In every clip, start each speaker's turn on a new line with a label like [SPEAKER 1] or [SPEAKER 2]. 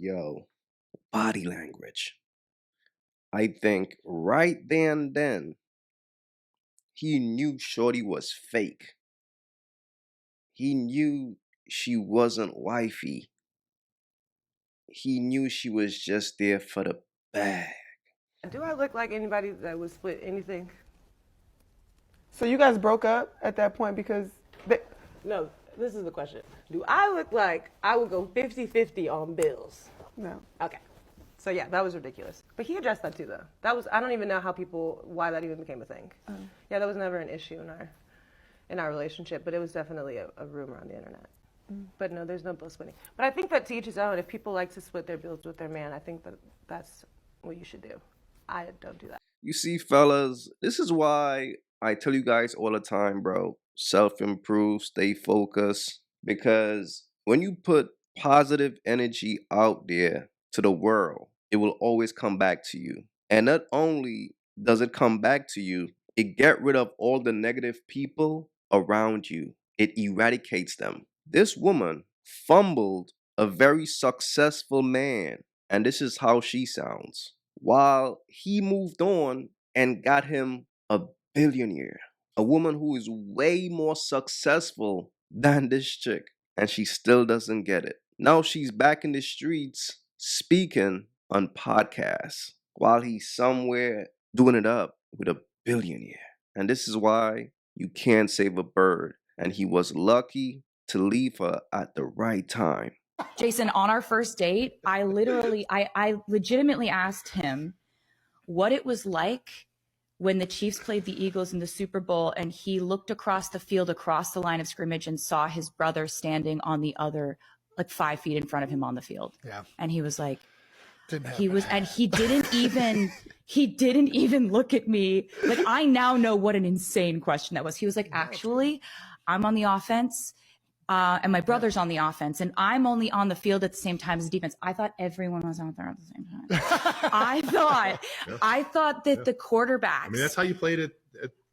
[SPEAKER 1] Yo, body language. I think right there and then, he knew Shorty was fake. He knew she wasn't wifey. He knew she was just there for the bag.
[SPEAKER 2] Do I look like anybody that would split anything?
[SPEAKER 3] So you guys broke up at that point because they,
[SPEAKER 2] No, this is the question. Do I look like I would go 50-50 on bills?
[SPEAKER 3] no.
[SPEAKER 2] Okay. So yeah, that was ridiculous. But he addressed that too, though. That was I don't even know why that even became a thing. Yeah, that was never an issue in our relationship, but it was definitely a rumor on the internet. But no, there's no bill splitting. But I think that to each his own. If people like to split their bills with their man, I think that that's what you should do. I don't do that.
[SPEAKER 1] You see, fellas, this is why I tell you guys all the time, bro. Self improve, stay focused. Because when you put positive energy out there to the world, it will always come back to you. And not only does it come back to you, it get rid of all the negative people around you. It eradicates them. This woman fumbled a very successful man, and this is how she sounds. While he moved on and got him a billionaire, a woman who is way more successful than this chick, and she still doesn't get it. Now she's back in the streets speaking on podcasts while he's somewhere doing it up with a billionaire. And this is why you can't save a bird. And he was lucky to leave her at the right time.
[SPEAKER 4] Jason, on our first date, I legitimately asked him what it was like when the Chiefs played the Eagles in the Super Bowl and he looked across the field, across the line of scrimmage, and saw his brother standing on the other, like 5 feet in front of him on the field.
[SPEAKER 5] Yeah.
[SPEAKER 4] And he was like, he didn't even look at me. Like, I now know what an insane question that was. He was like, actually, I'm on the offense. And my brother's on the offense, and I'm only on the field at the same time as the defense. I thought everyone was out there at the same time. I thought that the quarterbacks.
[SPEAKER 6] I mean, that's how you played it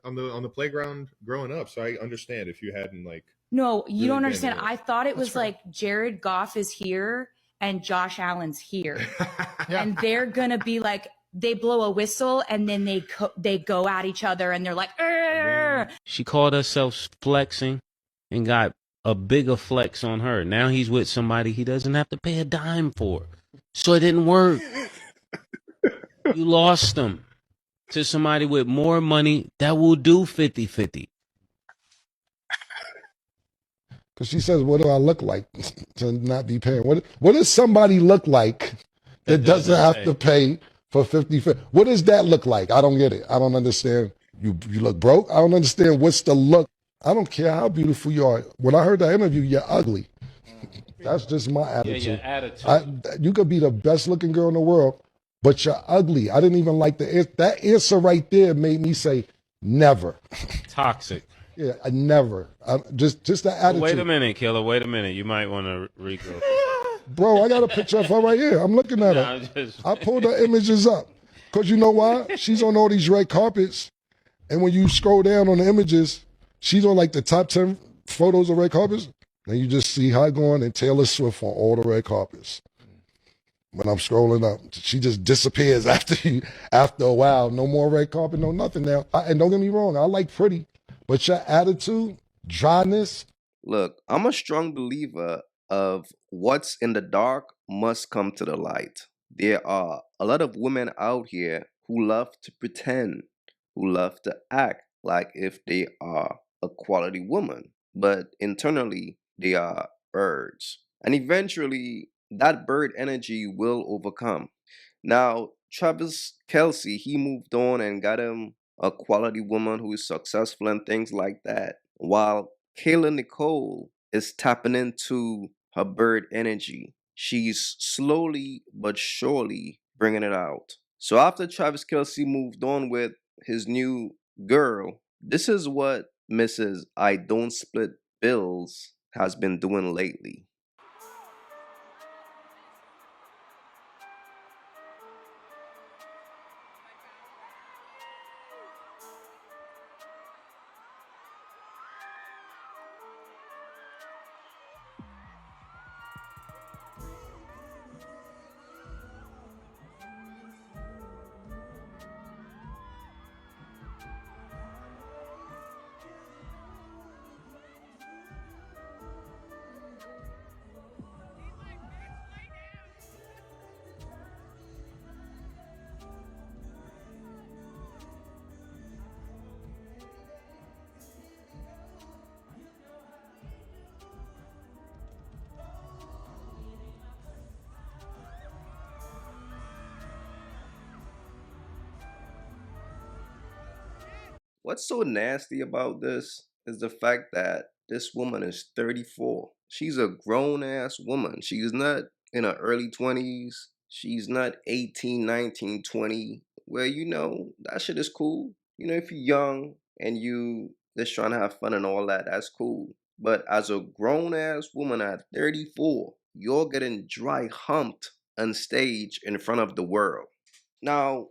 [SPEAKER 6] on the playground growing up. So I understand if you hadn't
[SPEAKER 4] No, you
[SPEAKER 6] really
[SPEAKER 4] don't understand.
[SPEAKER 6] been
[SPEAKER 4] I thought it was like Jared Goff is here and Josh Allen's here, and they're gonna be like, they blow a whistle and then they go at each other and they're like, "Arr!"
[SPEAKER 7] She called herself flexing and got a bigger flex on her. Now he's with somebody he doesn't have to pay a dime for. So it didn't work. You lost them to somebody with more money that will do 50-50.
[SPEAKER 5] Because she says, what do I look like to not be paying? What does somebody look like that doesn't have to pay for 50-50? What does that look like? I don't get it. I don't understand. You look broke? I don't understand what's the look. I don't care how beautiful you are. When I heard that interview, you're ugly. That's just my attitude.
[SPEAKER 7] Yeah, your attitude.
[SPEAKER 5] You could be the best looking girl in the world, but you're ugly. I didn't even like that answer right there made me say never.
[SPEAKER 7] Toxic.
[SPEAKER 5] Yeah, I never. Just the attitude.
[SPEAKER 7] Wait a minute, Killer. Wait a minute. You might want to re-go.
[SPEAKER 5] Bro, I got a picture of her right here. I'm looking at her. I pulled her images up. Because you know why? She's on all these red carpets. And when you scroll down on the images, she's on like the top 10 photos of red carpets. Then you just see her going and Taylor Swift on all the red carpets. When I'm scrolling up, she just disappears after a while. No more red carpet, no nothing now. And don't get me wrong, I like pretty. But your attitude, dryness.
[SPEAKER 1] Look, I'm a strong believer of what's in the dark must come to the light. There are a lot of women out here who love to pretend, who love to act like if they are a quality woman, but internally they are birds. And eventually that bird energy will overcome. Now, Travis Kelce, he moved on and got him a quality woman who is successful and things like that. While Kayla Nicole is tapping into her bird energy. She's slowly but surely bringing it out. So after Travis Kelce moved on with his new girl, this is what Mrs. I Don't Split Bills has been doing lately. what's so nasty about this is the fact that this woman is 34. She's a grown ass woman. She's not in her early 20s. She's not 18, 19, 20. Where, that shit is cool. If you're young and you just trying to have fun and all that, that's cool. But as a grown ass woman at 34, you're getting dry humped on stage in front of the world. Now,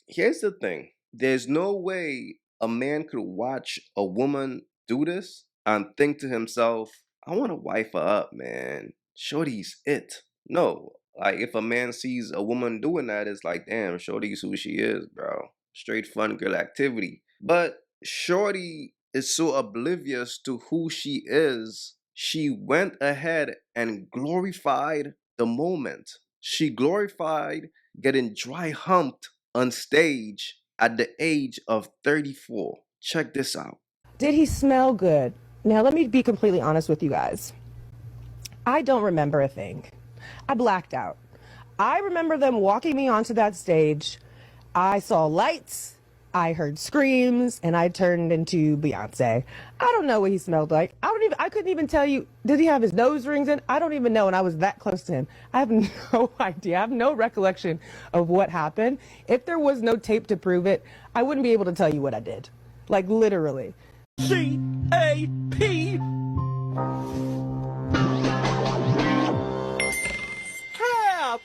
[SPEAKER 1] here's the thing. There's no way a man could watch a woman do this and think to himself, I want to wife her up, man. Shorty's it. No. Like, if a man sees a woman doing that, it's like, damn, Shorty's who she is, bro. Straight fun girl activity. But Shorty is so oblivious to who she is, she went ahead and glorified the moment. She glorified getting dry humped on stage at the age of 34. Check this out.
[SPEAKER 2] Did he smell good? Now, let me be completely honest with you guys. I don't remember a thing. I blacked out. I remember them walking me onto that stage. I saw lights, I heard screams, and I turned into Beyonce. I don't know what he smelled like. I couldn't even tell you, did he have his nose rings in? I don't even know, and I was that close to him. I have no idea. I have no recollection of what happened. If there was no tape to prove it, I wouldn't be able to tell you what I did. Like, literally.
[SPEAKER 8] CAP.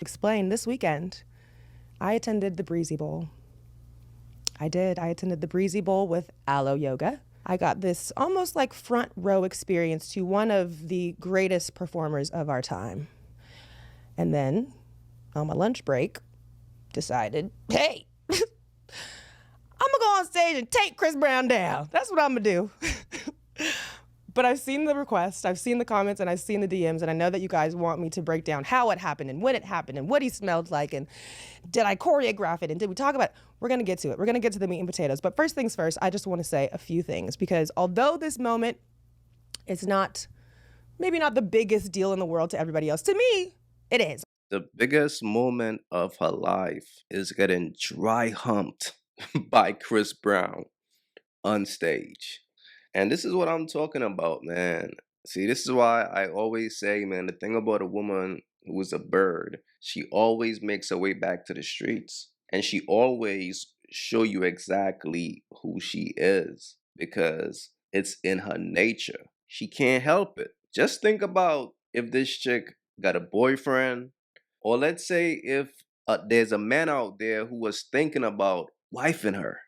[SPEAKER 2] Explain, this weekend, I attended the Breezy Bowl. I did. I attended the Breezy Bowl with Aloe Yoga. I got this almost like front row experience to one of the greatest performers of our time. And then, on my lunch break, decided, hey, I'm gonna go on stage and take Chris Brown down. That's what I'm gonna do. But I've seen the request, I've seen the comments, and I've seen the DMs, and I know that you guys want me to break down how it happened and when it happened and what he smelled like and did I choreograph it and did we talk about it? We're going to get to it. We're going to get to the meat and potatoes. But first things first, I just want to say a few things because although this moment is maybe not the biggest deal in the world to everybody else, to me, it is.
[SPEAKER 1] The biggest moment of her life is getting dry humped by Chris Brown on stage. And this is what I'm talking about, man. See, this is why I always say, man, the thing about a woman who is a bird, she always makes her way back to the streets. And she always show you exactly who she is because it's in her nature. She can't help it. Just think about if this chick got a boyfriend, or let's say if there's a man out there who was thinking about wifing her.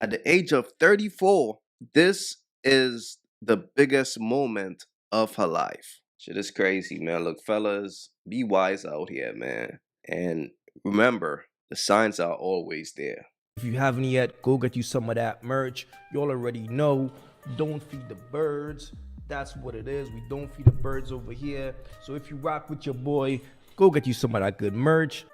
[SPEAKER 1] At the age of 34, this is the biggest moment of her life. Shit is crazy, man. Look, fellas, be wise out here, man. And remember, the signs are always there.
[SPEAKER 8] If you haven't yet, go get you some of that merch. Y'all already know, don't feed the birds. That's what it is. We don't feed the birds over here. So if you rock with your boy, go get you some of that good merch.